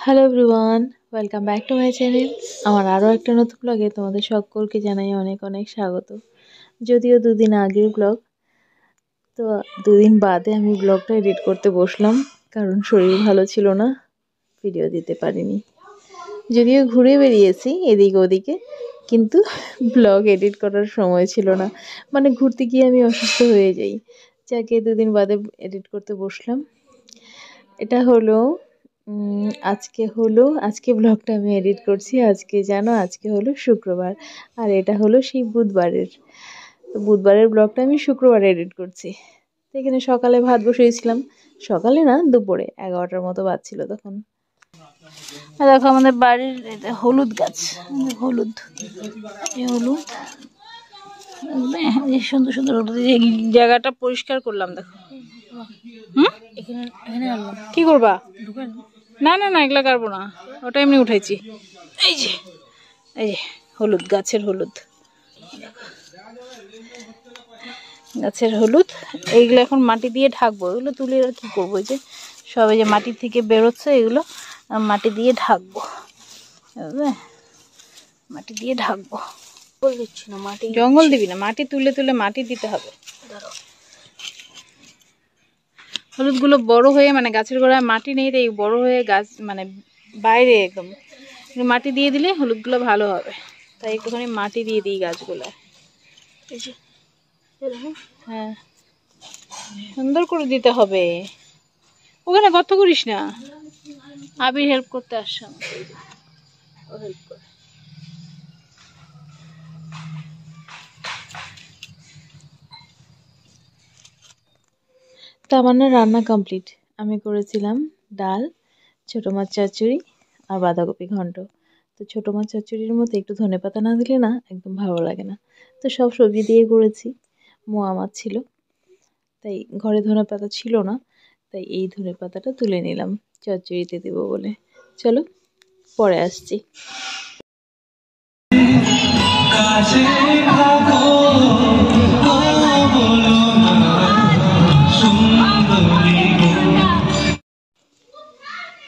Hello everyone, welcome back to my channel. আমার আরও একটা নতুন ব্লগে তোমাদের সকলকে জানাই অনেক অনেক স্বাগত। যদিও দুদিন আগের ব্লগ, তো দুদিন বাদে আমি ব্লগটা এডিট করতে বসলাম, কারণ শরীর ভালো ছিল না, ভিডিও দিতে পারিনি। যদিও ঘুরে বেরিয়েছি এদিকে ওদিকে, কিন্তু ব্লগ এডিট করার সময় ছিল না। মানে ঘুরতে গিয়ে আমি অসুস্থ হয়ে যাই, যাকে দুদিন বাদে এডিট করতে বসলাম। এটা হলো আজকে ব্লগটা আমি এডিট করছি। আজকে হলো শুক্রবার, আর এটা হলো সেই বুধবারের। তো বুধবারের ব্লগটা আমি শুক্রবারে এডিট করছি। তো এখানে সকালে ভাত বসিয়েছিলাম, সকালে না দুপুরে 11টার মতো বাজছিল তখন। আর দেখো আমাদের বাড়ির হলুদ গাছ, হলুদ সুন্দর সুন্দর হলুদ। জায়গাটা পরিষ্কার করলাম, দেখো। কি করবা? না না না, এগুলা কাটবো না, ওটা এমনি উঠাইছি। এই যে হলুদ, গাছের হলুদ, এইগুলো এখন মাটি দিয়ে ঢাকবো। এগুলো তুলে আর কি করবো? যে সব এই যে মাটির থেকে বেরোচ্ছে, এগুলো মাটি দিয়ে ঢাকবো, মাটি দিয়ে ঢাকবো। দিচ্ছি না, মাটি জঙ্গল দিবি না, মাটি তুলে তুলে মাটি দিতে হবে। হলুদগুলো বড় হয়ে, মানে গাছের গোড়ায় মাটি নেই, তাই বড় হয়ে গাছ মানে বাইরে একদম মাটি দিয়ে দিলে হলুদগুলো ভালো হবে। তাই একটুখানি মাটি দিয়ে দিই গাছগুলোয়। হ্যাঁ, সুন্দর করে দিতে হবে। ওখানে গর্ত করিস না, আবির হেল্প করতে আসছে আমাকে, ও হেল্প করে। তো আমার না রান্না কমপ্লিট। আমি করেছিলাম ডাল, ছোটো মাছ চচ্চড়ি আর বাঁধাকপি ঘন্ট। তো ছোটো মাছ চচ্চড়ির মধ্যে একটু ধনেপাতা না দিলে না একদম ভালো লাগে না। তো সব সবজি দিয়ে করেছি। মোয়া মাছ ছিল, তাই ঘরে ধনেপাতা ছিল না, তাই এই ধনেপাতাটা তুলে নিলাম চচ্চড়িতে দেবো বলে। চলো পরে আসছি।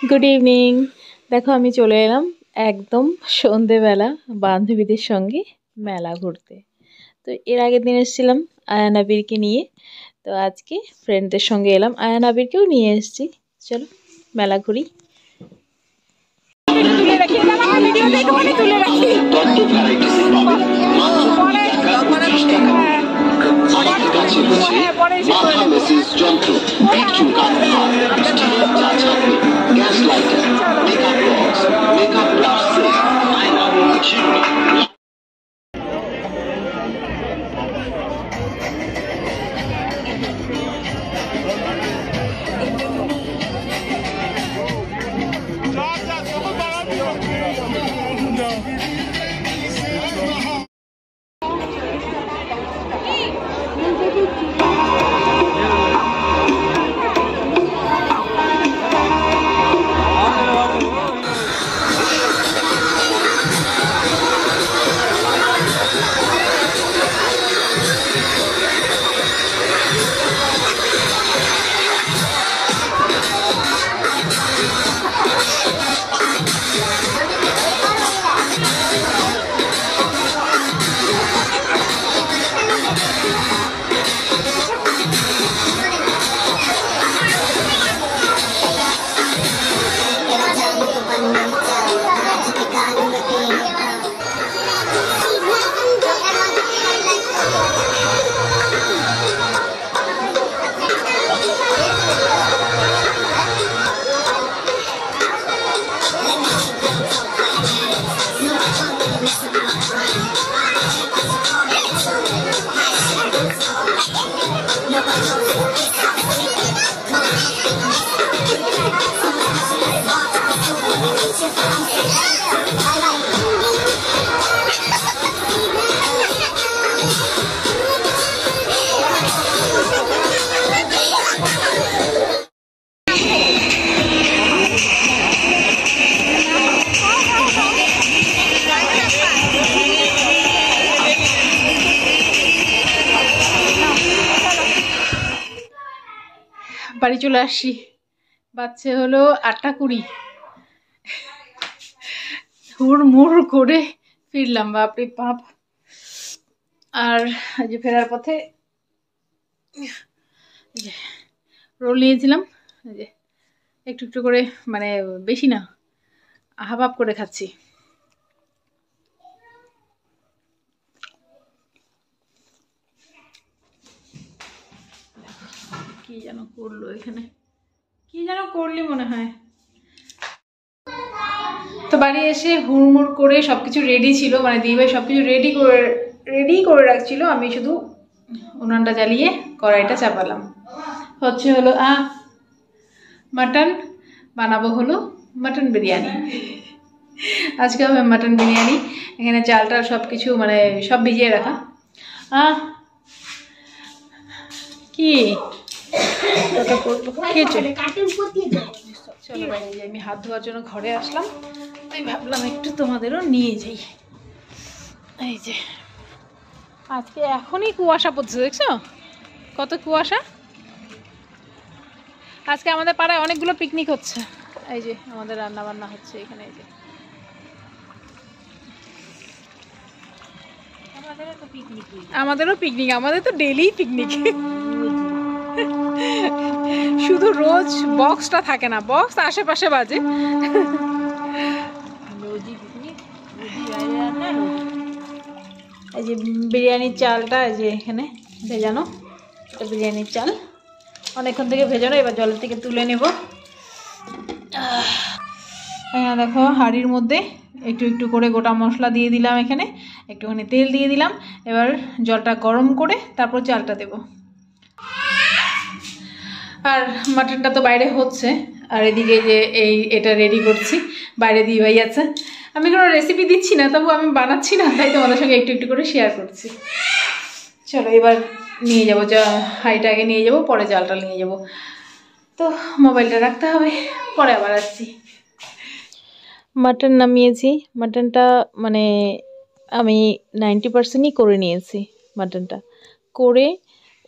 Good evening. দেখো আমি চলে এলাম একদম সন্ধেবেলা বান্ধবীদের সঙ্গে মেলা ঘুরতে। তো এর আগের দিন এসেছিলাম আয়ান আবিরকে নিয়ে, তো আজকে ফ্রেন্ডদের সঙ্গে এলাম, আয়ান আবিরকেও নিয়ে এসেছি। চলো মেলা ঘুরি। বাড়ি চলে আসছি, বাচ্চা হলো 8:20। হুড়মুড় করে ফিরলাম, বাপরে বাপ। আর যে ফেরার পথে রোল নিয়েছিলাম, যে একটু একটু করে, মানে বেশি না, হাফ হাফ করে খাচ্ছি। কি যেন করলো এখানে, কি যেন করলি মনে হয়। তো বাড়ি এসে হুড়মুড় করে সবকিছু রেডি ছিল, মানে দিদিভাই সবকিছু রেডি করে রাখছিল, আমি শুধু উনানটা জ্বালিয়ে কড়াইটা চাপালাম। হলো মাটন বানাবো, হলো মাটন বিরিয়ানি। আজকে হবে মাটন বিরিয়ানি। এখানে চালটা সব কিছু মানে সব ভিজিয়ে রাখা। কি চলো বাইরে যাই, আমি হাত ধোয়ার জন্য ঘরে আসলাম, তাই ভাবলাম একটু তোমাদেরও নিয়ে যাই। এই যে আজকে এখনই কুয়াশা পড়ছে, দেখছো কত কুয়াশা। আজকে আমাদের পাড়ায় অনেকগুলো পিকনিক হচ্ছে। এই যে আমাদের রান্না বান্না হচ্ছে এখানে। এই যে আমাদেরও পিকনিক, আমাদের তো ডেইলি পিকনিক। শুধু রোজ বক্সটা থাকে না, বক্স আশেপাশে বাজে। এই যে বিরিয়ানির চালটা এই যে এখানে ভেজানো, এটা বিরিয়ানির চাল অনেকক্ষণ থেকে ভেজানো, এবার জলের থেকে তুলে নেব। দেখো হাঁড়ির মধ্যে একটু একটু করে গোটা মশলা দিয়ে দিলাম, এখানে একটুখানি তেল দিয়ে দিলাম। এবার জলটা গরম করে তারপর চালটা দেব। আর মাটনটা তো বাইরে হচ্ছে, আর এদিকে যে এটা রেডি করছি, বাইরে দিয়ে ভাই আছে। আমি কোনো রেসিপি দিচ্ছি না, তবু আমি বানাচ্ছি না, তাই তোমাদের সঙ্গে একটু একটু করে শেয়ার করছি। চলো এবার নিয়ে যাবো, হাঁড়িটা আগে নিয়ে যাবো, পরে জালটা নিয়ে যাবো। তো মোবাইলটা রাখতে হবে, পরে আবার আসছি। মাটন নামিয়েছি। মাটনটা মানে আমি 90%ই করে নিয়েছি। মাটনটা করে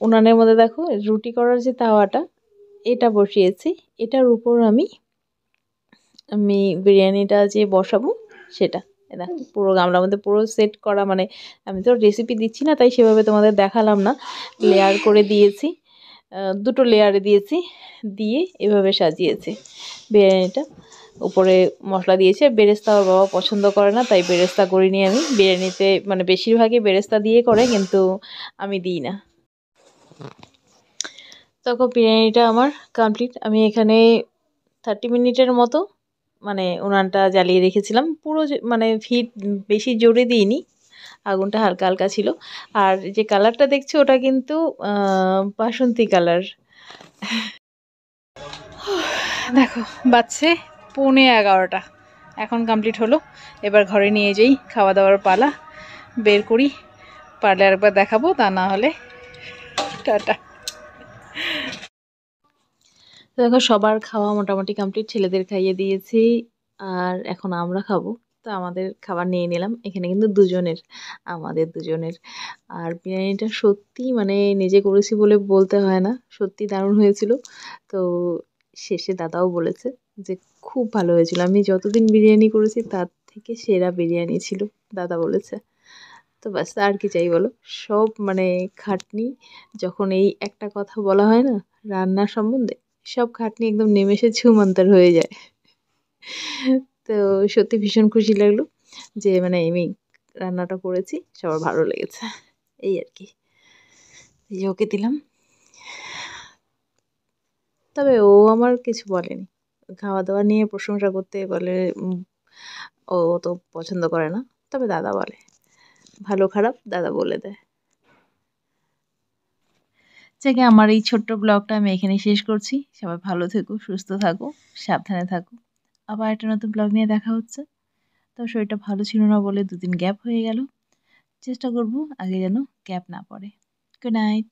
উনানের মধ্যে দেখো রুটি করার যে তাওয়াটা, এটা বসিয়েছি। এটার উপর আমি বিরিয়ানিটা যে বসাবো সেটা দেখো পুরো গামলার মধ্যে পুরো সেট করা, মানে আমি তো রেসিপি দিচ্ছি না, তাই সেভাবে তোমাদের দেখালাম না। লেয়ার করে দিয়েছি, দুটো লেয়ারে দিয়েছি, দিয়ে এভাবে সাজিয়েছি বিরিয়ানিটা। উপরে মশলা দিয়েছে। বেরেস্তা ওর বাবা পছন্দ করে না, তাই বেরেস্তা করিনি আমি বিরিয়ানিতে, মানে বেশিরভাগই বেরেস্তা দিয়ে করে, কিন্তু আমি দিই না। তখন বিরিয়ানিটা আমার কমপ্লিট। আমি এখানে 30 মিনিটের মতো মানে উনানটা জ্বালিয়ে রেখেছিলাম। পুরো মানে হিট বেশি জোরে দিইনি, আগুনটা হালকা হালকা ছিল। আর যে কালারটা দেখছো ওটা কিন্তু বাসন্তী কালার। দেখো বাজছে 11:15, এখন কমপ্লিট হলো। এবার ঘরে নিয়ে যাই, খাওয়া দাওয়ার পালা, বের করি, পারলে আরেকবার দেখাবো, তা না হলে টাটা। দেখো সবার খাওয়া মোটামুটি কমপ্লিট, ছেলেদের খাইয়ে দিয়েছি, আর এখন আমরা খাবো। তো আমাদের খাবার নিয়ে নিলাম, এখানে কিন্তু আমাদের দুজনের। আর বিরিয়ানিটা সত্যি মানে নিজে করেছি বলে বলতে হয় না, সত্যি দারুণ হয়েছিল। তো শেষে দাদাও বলেছে যে খুব ভালো হয়েছিল, আমি যতদিন বিরিয়ানি করেছি তার থেকে সেরা বিরিয়ানি ছিল, দাদা বলেছে। তো ব্যাস আর কি চাই বলো। সব মানে খাটনি, যখন এই একটা কথা বলা হয় না রান্নার সম্বন্ধে, সব খাটনি একদম নিমেষে ছুমন্তর হয়ে যায়। তো সত্যি ভীষণ খুশি লাগলো যে মানে আমি রান্নাটা করেছি, সবার ভালো লেগেছে, এই আর কি। এই যে ওকে দিলাম, তবে ও আমার কিছু বলেনি, খাওয়া দাওয়া নিয়ে প্রশংসা করতে বলে ও তো পছন্দ করে না, তবে দাদা বলে, ভালো খারাপ দাদা বলে দেয়। যাকে আমার এই ছোট্ট ব্লগটা আমি এখানে শেষ করছি। সবাই ভালো থেকো, সুস্থ থাকো, সাবধানে থাকো। আবার একটা নতুন ব্লগ নিয়ে দেখা হচ্ছে। তো শরীরটা ভালো ছিল না বলে 2 দিন গ্যাপ হয়ে গেল, চেষ্টা করব আগে যেন গ্যাপ না পড়ে। Good night.